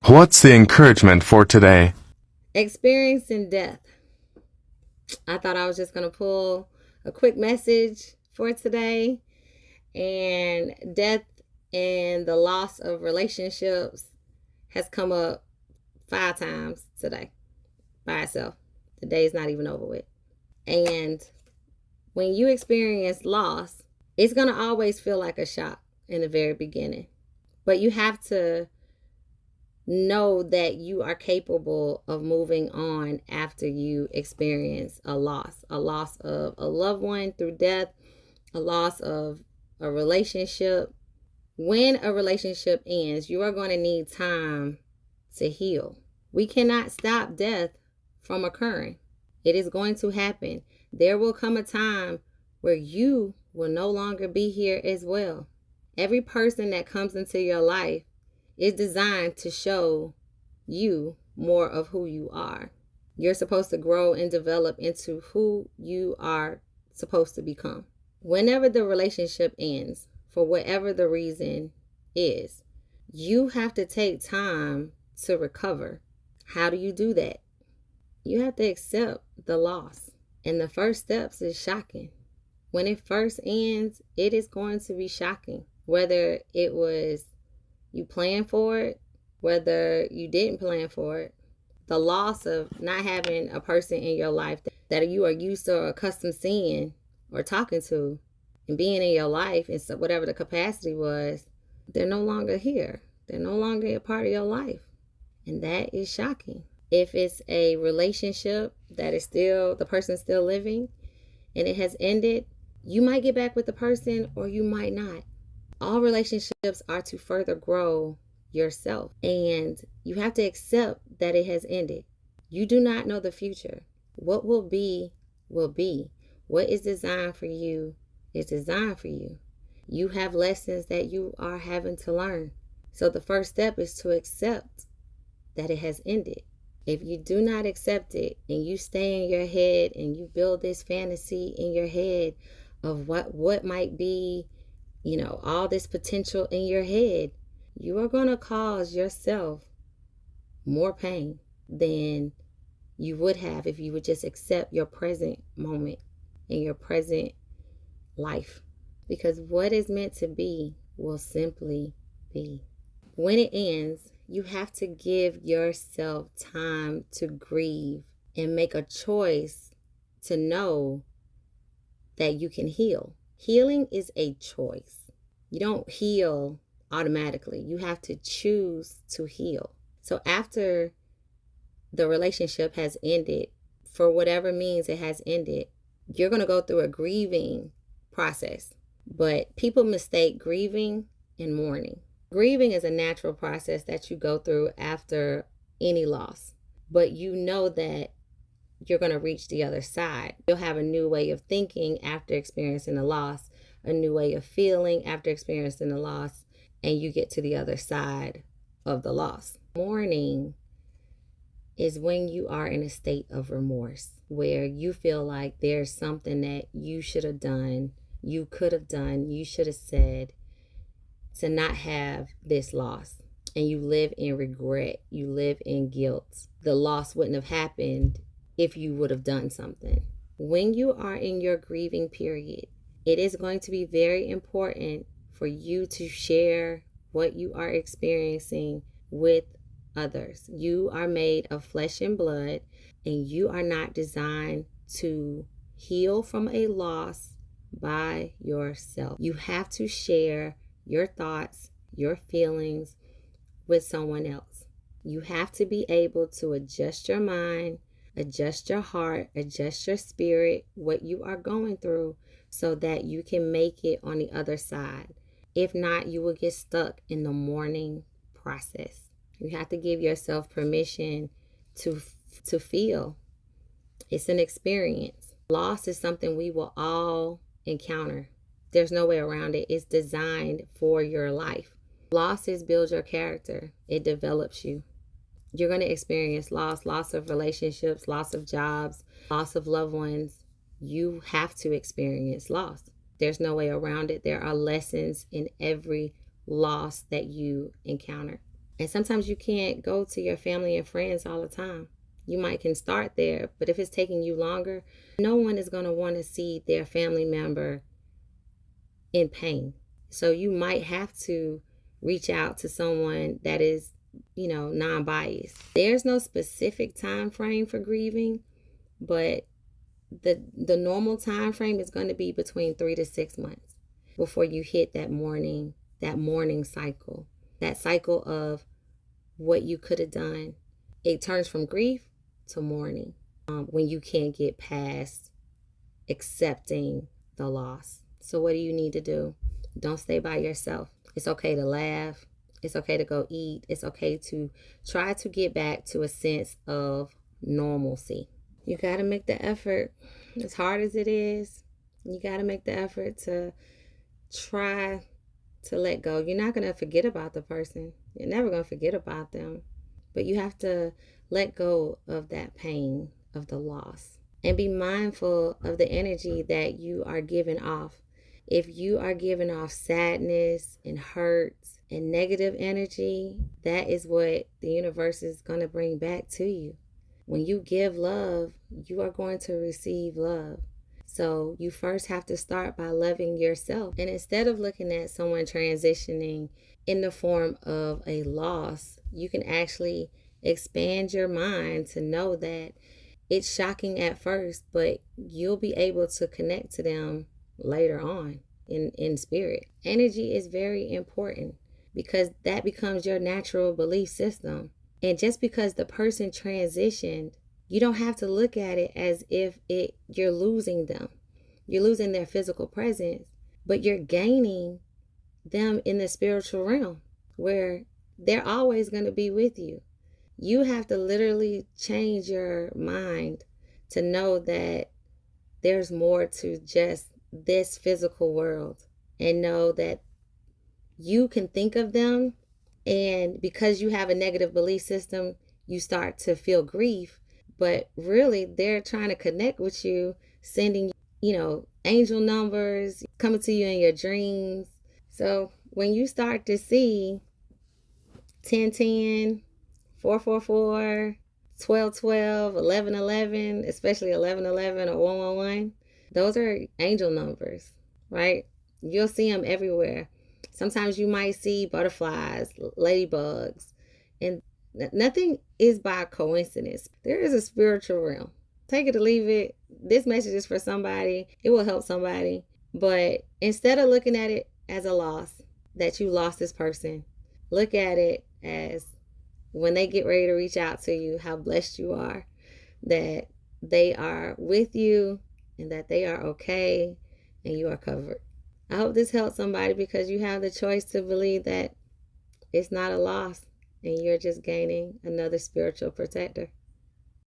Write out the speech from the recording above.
What's the encouragement for today? Experiencing death. I thought I was just going to pull a quick message for today. And death and the loss of relationships has come up 5 times today by itself. The day's not even over with. And when you experience loss, it's going to always feel like a shock in the very beginning. But you have to know that you are capable of moving on after you experience a loss of a loved one through death, a loss of a relationship. When a relationship ends, you are going to need time to heal. We cannot stop death from occurring. It is going to happen. There will come a time where you will no longer be here as well. Every person that comes into your life is designed to show you more of who you are. You're supposed to grow and develop into who you are supposed to become. Whenever the relationship ends, for whatever the reason is, you have to take time to recover. How do you do that? You have to accept the loss. And the first steps is shocking. When it first ends, it is going to be shocking. Whether it was you planned for it, whether you didn't plan for it, the loss of not having a person in your life that you are used to or accustomed seeing or talking to and being in your life, and so whatever the capacity was, they're no longer here. They're no longer a part of your life. And that is shocking. If it's a relationship that is still, the person's still living and it has ended, you might get back with the person or you might not. All relationships are to further grow yourself, and you have to accept that it has ended. You do not know the future. What will be, will be. What is designed for you is designed for you. You have lessons that you are having to learn. So the first step is to accept that it has ended. If you do not accept it and you stay in your head and you build this fantasy in your head of what might be, all this potential in your head, you are going to cause yourself more pain than you would have if you would just accept your present moment and your present life. Because what is meant to be will simply be. When it ends, you have to give yourself time to grieve and make a choice to know that you can heal. Healing is a choice. You don't heal automatically. You have to choose to heal. So after the relationship has ended, for whatever means it has ended, you're going to go through a grieving process. But people mistake grieving and mourning. Grieving is a natural process that you go through after any loss. But you know that you're going to reach the other side. You'll have a new way of thinking after experiencing the loss, a new way of feeling after experiencing the loss, and you get to the other side of the loss. Mourning is when you are in a state of remorse, where you feel like there's something that you should have done, you could have done, you should have said to not have this loss. And you live in regret, you live in guilt. The loss wouldn't have happened if you would have done something. When you are in your grieving period, it is going to be very important for you to share what you are experiencing with others. You are made of flesh and blood, and you are not designed to heal from a loss by yourself. You have to share your thoughts, your feelings with someone else. You have to be able to adjust your mind, adjust your heart, adjust your spirit, what you are going through, so that you can make it on the other side. If not, you will get stuck in the mourning process. You have to give yourself permission to feel. It's an experience. Loss is something we will all encounter. There's no way around it. It's designed for your life. Losses build your character. It develops you. You're going to experience loss of relationships, loss of jobs, loss of loved ones. You have to experience loss. There's no way around it. There are lessons in every loss that you encounter. And sometimes you can't go to your family and friends all the time. You might can start there, but if it's taking you longer, no one is going to want to see their family member in pain. So you might have to reach out to someone that is, non-biased. There's no specific time frame for grieving, but the normal time frame is going to be between 3 to 6 months before you hit that mourning cycle. That cycle of what you could have done. It turns from grief to mourning when you can't get past accepting the loss. So what do you need to do? Don't stay by yourself. It's okay to laugh. It's okay to go eat. It's okay to try to get back to a sense of normalcy. You got to make the effort. As hard as it is, you got to make the effort to try to let go. You're not going to forget about the person. You're never going to forget about them. But you have to let go of that pain of the loss and be mindful of the energy that you are giving off. If you are giving off sadness and hurt and negative energy, that is what the universe is going to bring back to you. When you give love, you are going to receive love. So you first have to start by loving yourself. And instead of looking at someone transitioning in the form of a loss, you can actually expand your mind to know that it's shocking at first, but you'll be able to connect to them later on in spirit. Energy is very important because that becomes your natural belief system. And just because the person transitioned, you don't have to look at it as if you're losing them. You're losing their physical presence, but you're gaining them in the spiritual realm where they're always going to be with you. You have to literally change your mind to know that there's more to just this physical world, and know that you can think of them, and because you have a negative belief system, you start to feel grief, but really they're trying to connect with you, sending angel numbers, coming to you in your dreams. So when you start to see 1010, 444, 1212, 1111, especially 1111 or 111, those are angel numbers, right? You'll see them everywhere. Sometimes you might see butterflies, ladybugs, and nothing is by coincidence. There is a spiritual realm. Take it or leave it. This message is for somebody. It will help somebody. But instead of looking at it as a loss, that you lost this person, look at it as when they get ready to reach out to you, how blessed you are that they are with you and that they are okay and you are covered. I hope this helps somebody, because you have the choice to believe that it's not a loss and you're just gaining another spiritual protector.